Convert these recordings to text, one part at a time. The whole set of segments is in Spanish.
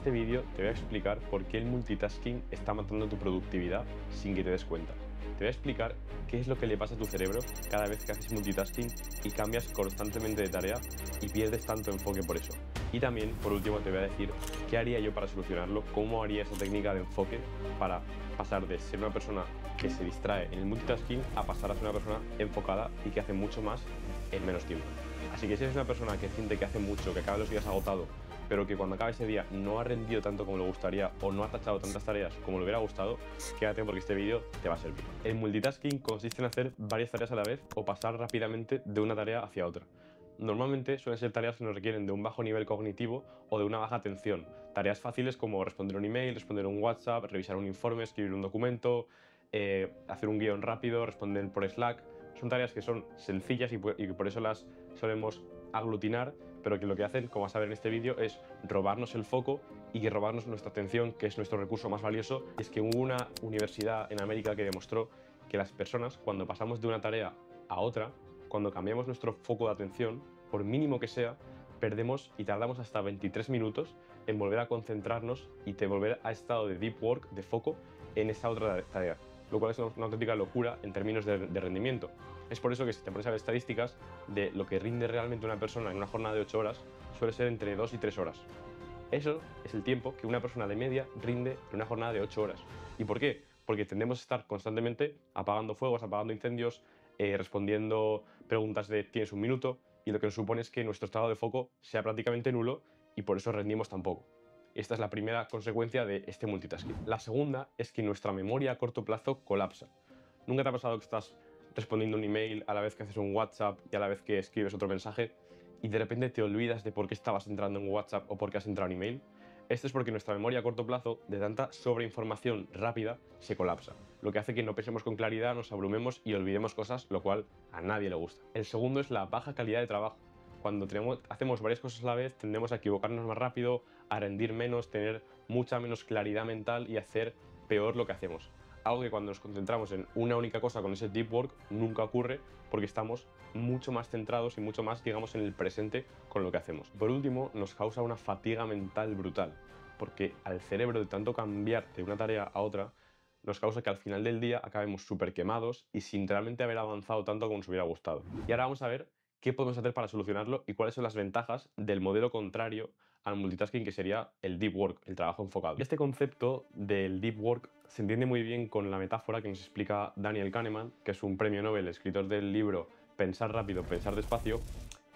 este vídeo te voy a explicar por qué el multitasking está matando tu productividad sin que te des cuenta. Te voy a explicar qué es lo que le pasa a tu cerebro cada vez que haces multitasking y cambias constantemente de tarea y pierdes tanto enfoque por eso. Y también, por último, te voy a decir qué haría yo para solucionarlo, cómo haría esa técnica de enfoque para pasar de ser una persona que se distrae en el multitasking a pasar a ser una persona enfocada y que hace mucho más en menos tiempo. Así que si eres una persona que siente que hace mucho, que acaba los días agotado, pero que cuando acabe ese día no ha rendido tanto como le gustaría o no ha tachado tantas tareas como le hubiera gustado, quédate porque este vídeo te va a servir. El multitasking consiste en hacer varias tareas a la vez o pasar rápidamente de una tarea hacia otra. Normalmente suelen ser tareas que nos requieren de un bajo nivel cognitivo o de una baja atención. Tareas fáciles como responder un email, responder un WhatsApp, revisar un informe, escribir un documento, hacer un guión rápido, responder por Slack. Son tareas que son sencillas y por eso las solemos aglutinar, pero que lo que hacen, como vas a ver en este vídeo, es robarnos el foco y que robarnos nuestra atención, que es nuestro recurso más valioso. Es que hubo una universidad en América que demostró que las personas, cuando pasamos de una tarea a otra, cuando cambiamos nuestro foco de atención, por mínimo que sea, perdemos y tardamos hasta 23 minutos en volver a concentrarnos y de volver a estado de deep work, de foco, en esa otra tarea, lo cual es una auténtica locura en términos de rendimiento. Es por eso que si te pones a ver estadísticas de lo que rinde realmente una persona en una jornada de 8 horas, suele ser entre 2 y 3 horas. Eso es el tiempo que una persona de media rinde en una jornada de 8 horas. ¿Y por qué? Porque tendemos a estar constantemente apagando fuegos, apagando incendios, respondiendo preguntas de ¿tienes un minuto? Y lo que nos supone es que nuestro estado de foco sea prácticamente nulo y por eso rendimos tan poco. Esta es la primera consecuencia de este multitasking. La segunda es que nuestra memoria a corto plazo colapsa. ¿Nunca te ha pasado que estás respondiendo un email a la vez que haces un WhatsApp y a la vez que escribes otro mensaje y de repente te olvidas de por qué estabas entrando en WhatsApp o por qué has entrado en email? Esto es porque nuestra memoria a corto plazo, de tanta sobreinformación rápida, se colapsa, lo que hace que no pensemos con claridad, nos abrumemos y olvidemos cosas, lo cual a nadie le gusta. El segundo es la baja calidad de trabajo. Cuando hacemos varias cosas a la vez, tendemos a equivocarnos más rápido, a rendir menos, tener mucha menos claridad mental y hacer peor lo que hacemos. Algo que cuando nos concentramos en una única cosa con ese deep work nunca ocurre porque estamos mucho más centrados y mucho más, digamos, en el presente con lo que hacemos. Por último, nos causa una fatiga mental brutal, porque al cerebro de tanto cambiar de una tarea a otra, nos causa que al final del día acabemos súper quemados y sin realmente haber avanzado tanto como nos hubiera gustado. Y ahora vamos a ver qué podemos hacer para solucionarlo y cuáles son las ventajas del modelo contrario al multitasking, que sería el deep work, el trabajo enfocado. Este concepto del deep work se entiende muy bien con la metáfora que nos explica Daniel Kahneman, que es un premio Nobel, escritor del libro Pensar rápido, pensar despacio,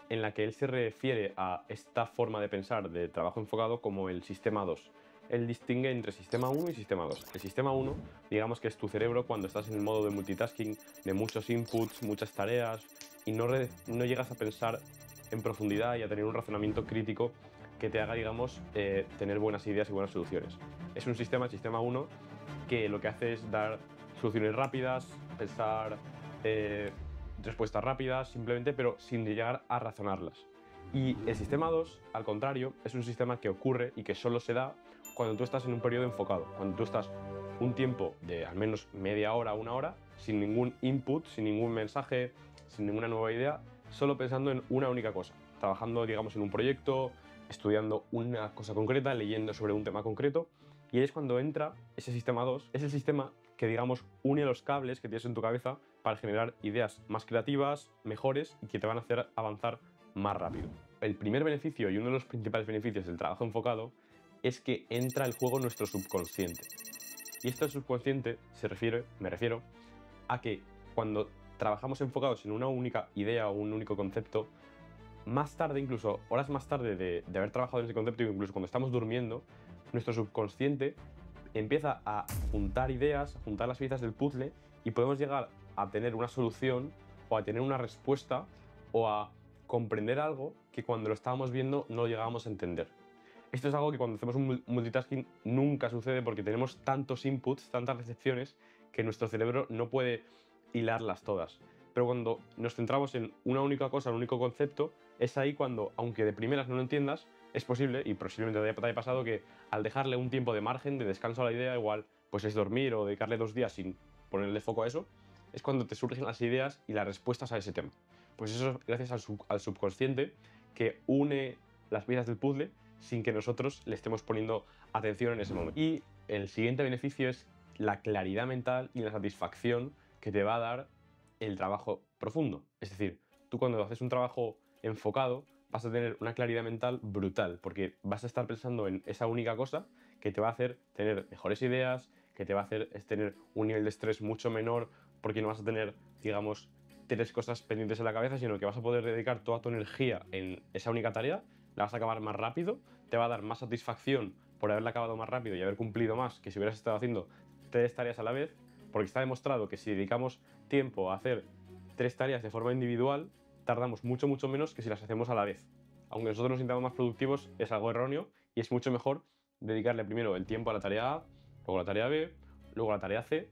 en la que él se refiere a esta forma de pensar de trabajo enfocado como el sistema 2. Él distingue entre sistema 1 y sistema 2. El sistema 1, digamos que es tu cerebro cuando estás en el modo de multitasking, de muchos inputs, muchas tareas, y no llegas a pensar en profundidad y a tener un razonamiento crítico que te haga, digamos, tener buenas ideas y buenas soluciones. Es un sistema, el sistema 1, que lo que hace es dar soluciones rápidas, pensar respuestas rápidas, simplemente, pero sin llegar a razonarlas. Y el sistema 2, al contrario, es un sistema que ocurre y que solo se da cuando tú estás en un periodo enfocado, cuando tú estás un tiempo de al menos media hora, una hora, sin ningún input, sin ningún mensaje, sin ninguna nueva idea, solo pensando en una única cosa, trabajando, digamos, en un proyecto, estudiando una cosa concreta, leyendo sobre un tema concreto, y es cuando entra ese sistema 2, es el sistema que, digamos, une los cables que tienes en tu cabeza para generar ideas más creativas, mejores y que te van a hacer avanzar más rápido. El primer beneficio y uno de los principales beneficios del trabajo enfocado es que entra el juego nuestro subconsciente. Y esto del subconsciente me refiero a que cuando trabajamos enfocados en una única idea o un único concepto, más tarde, incluso horas más tarde de haber trabajado en ese concepto, incluso cuando estamos durmiendo, nuestro subconsciente empieza a juntar ideas, a juntar las piezas del puzzle y podemos llegar a tener una solución o a tener una respuesta o a comprender algo que cuando lo estábamos viendo no lo llegábamos a entender. Esto es algo que cuando hacemos un multitasking nunca sucede porque tenemos tantos inputs, tantas recepciones, que nuestro cerebro no puede hilarlas todas. Pero cuando nos centramos en una única cosa, un único concepto, es ahí cuando, aunque de primeras no lo entiendas, es posible, y posiblemente te haya pasado, que al dejarle un tiempo de margen, de descanso a la idea, igual pues es dormir o dedicarle 2 días sin ponerle foco a eso, es cuando te surgen las ideas y las respuestas a ese tema. Pues eso es gracias al subconsciente, que une las piezas del puzzle sin que nosotros le estemos poniendo atención en ese momento. Y el siguiente beneficio es la claridad mental y la satisfacción que te va a dar el trabajo profundo. Es decir, tú cuando haces un trabajo enfocado vas a tener una claridad mental brutal, porque vas a estar pensando en esa única cosa que te va a hacer tener mejores ideas, que te va a hacer tener un nivel de estrés mucho menor, porque no vas a tener, digamos, tres cosas pendientes en la cabeza, sino que vas a poder dedicar toda tu energía en esa única tarea, la vas a acabar más rápido, te va a dar más satisfacción por haberla acabado más rápido y haber cumplido más que si hubieras estado haciendo tres tareas a la vez, porque está demostrado que si dedicamos tiempo a hacer tres tareas de forma individual, tardamos mucho menos que si las hacemos a la vez. Aunque nosotros nos sintamos más productivos, es algo erróneo y es mucho mejor dedicarle primero el tiempo a la tarea A, luego a la tarea B, luego a la tarea C,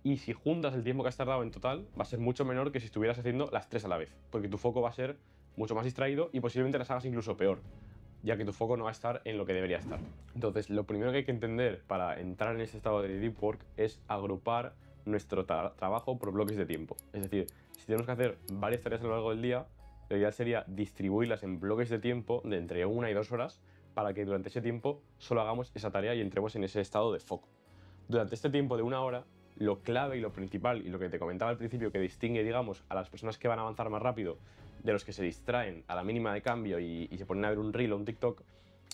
y si juntas el tiempo que has tardado en total, va a ser mucho menor que si estuvieras haciendo las tres a la vez, porque tu foco va a ser mucho más distraído y posiblemente las hagas incluso peor, ya que tu foco no va a estar en lo que debería estar. Entonces, lo primero que hay que entender para entrar en ese estado de deep work es agrupar nuestro trabajo por bloques de tiempo. Es decir, si tenemos que hacer varias tareas a lo largo del día, lo ideal sería distribuirlas en bloques de tiempo de entre 1 y 2 horas para que durante ese tiempo solo hagamos esa tarea y entremos en ese estado de foco. Durante este tiempo de 1 hora, lo clave y lo principal y lo que te comentaba al principio que distingue, digamos, a las personas que van a avanzar más rápido de los que se distraen a la mínima de cambio y se ponen a ver un reel o un TikTok,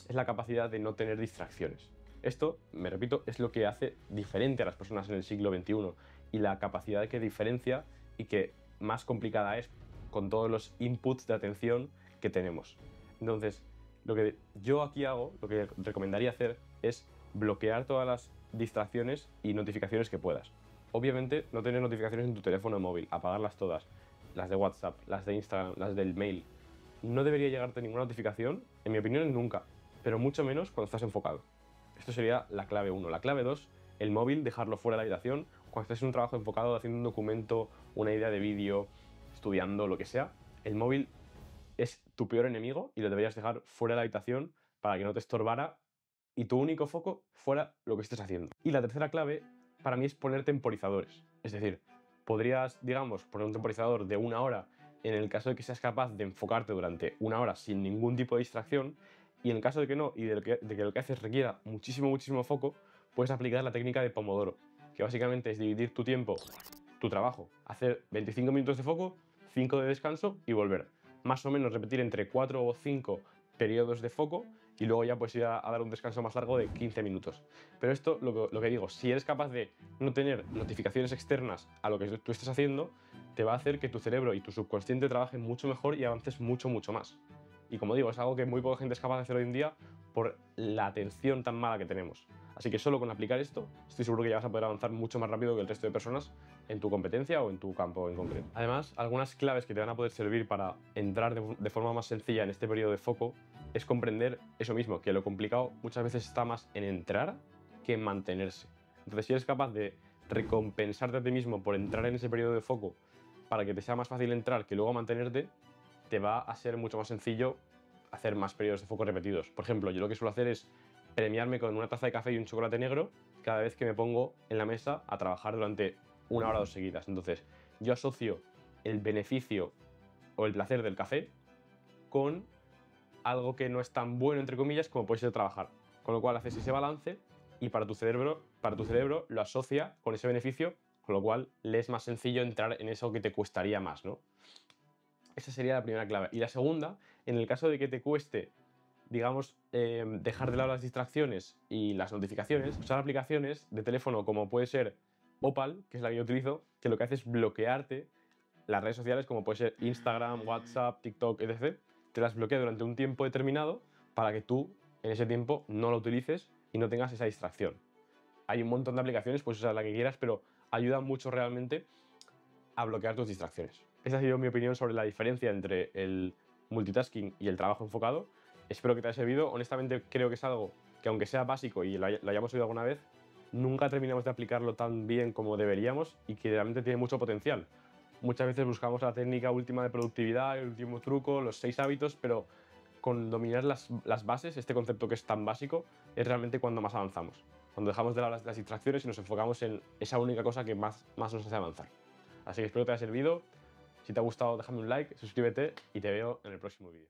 es la capacidad de no tener distracciones. Esto, me repito, es lo que hace diferente a las personas en el siglo XXI y la capacidad que diferencia y que más complicada es con todos los inputs de atención que tenemos. Entonces, lo que yo aquí hago, lo que recomendaría hacer es bloquear todas las distracciones y notificaciones que puedas. Obviamente, no tener notificaciones en tu teléfono móvil, apagarlas todas, las de WhatsApp, las de Instagram, las del mail. No debería llegarte ninguna notificación, en mi opinión, nunca, pero mucho menos cuando estás enfocado. Esto sería la clave 1. La clave 2, el móvil, dejarlo fuera de la habitación. Cuando estés en un trabajo enfocado, haciendo un documento, una idea de vídeo, estudiando, lo que sea, el móvil es tu peor enemigo y lo deberías dejar fuera de la habitación para que no te estorbara y tu único foco fuera lo que estés haciendo. Y la tercera clave para mí es poner temporizadores. Es decir, podrías, digamos, poner un temporizador de 1 hora en el caso de que seas capaz de enfocarte durante 1 hora sin ningún tipo de distracción, y en el caso de que no y de que lo que haces requiera muchísimo foco, puedes aplicar la técnica de Pomodoro, que básicamente es dividir tu tiempo, tu trabajo, hacer 25 minutos de foco, 5 de descanso y volver. Más o menos repetir entre 4 o 5 periodos de foco y luego ya puedes ir a dar un descanso más largo de 15 minutos. Pero esto, lo que digo, si eres capaz de no tener notificaciones externas a lo que tú estés haciendo, te va a hacer que tu cerebro y tu subconsciente trabajen mucho mejor y avances mucho más. Y como digo, es algo que muy poca gente es capaz de hacer hoy en día por la atención tan mala que tenemos. Así que solo con aplicar esto, estoy seguro que ya vas a poder avanzar mucho más rápido que el resto de personas en tu competencia o en tu campo en concreto. Además, algunas claves que te van a poder servir para entrar de forma más sencilla en este periodo de foco es comprender eso mismo, que lo complicado muchas veces está más en entrar que en mantenerse. Entonces, si eres capaz de recompensarte a ti mismo por entrar en ese periodo de foco para que te sea más fácil entrar que luego mantenerte, te va a ser mucho más sencillo hacer más periodos de foco repetidos. Por ejemplo, yo lo que suelo hacer es premiarme con una taza de café y un chocolate negro cada vez que me pongo en la mesa a trabajar durante 1 hora o 2 seguidas. Entonces, yo asocio el beneficio o el placer del café con algo que no es tan bueno, entre comillas, como puede ser trabajar. Con lo cual haces ese balance y para tu cerebro lo asocia con ese beneficio, con lo cual le es más sencillo entrar en eso que te costaría más, ¿no? Esa sería la primera clave. Y la segunda, en el caso de que te cueste, digamos, dejar de lado las distracciones y las notificaciones, usar aplicaciones de teléfono como puede ser Opal, que es la que yo utilizo, que lo que hace es bloquearte las redes sociales como puede ser Instagram, WhatsApp, TikTok, etc. Te las bloquea durante un tiempo determinado para que tú en ese tiempo no lo utilices y no tengas esa distracción. Hay un montón de aplicaciones, puedes usar la que quieras, pero ayuda mucho realmente a bloquear tus distracciones. Esa ha sido mi opinión sobre la diferencia entre el multitasking y el trabajo enfocado. Espero que te haya servido. Honestamente creo que es algo que, aunque sea básico y lo hayamos oído alguna vez, nunca terminamos de aplicarlo tan bien como deberíamos y que realmente tiene mucho potencial. Muchas veces buscamos la técnica última de productividad, el último truco, los 6 hábitos, pero con dominar las bases, este concepto que es tan básico, es realmente cuando más avanzamos. Cuando dejamos de lado las distracciones y nos enfocamos en esa única cosa que más nos hace avanzar. Así que espero que te haya servido. Si te ha gustado, déjame un like, suscríbete y te veo en el próximo vídeo.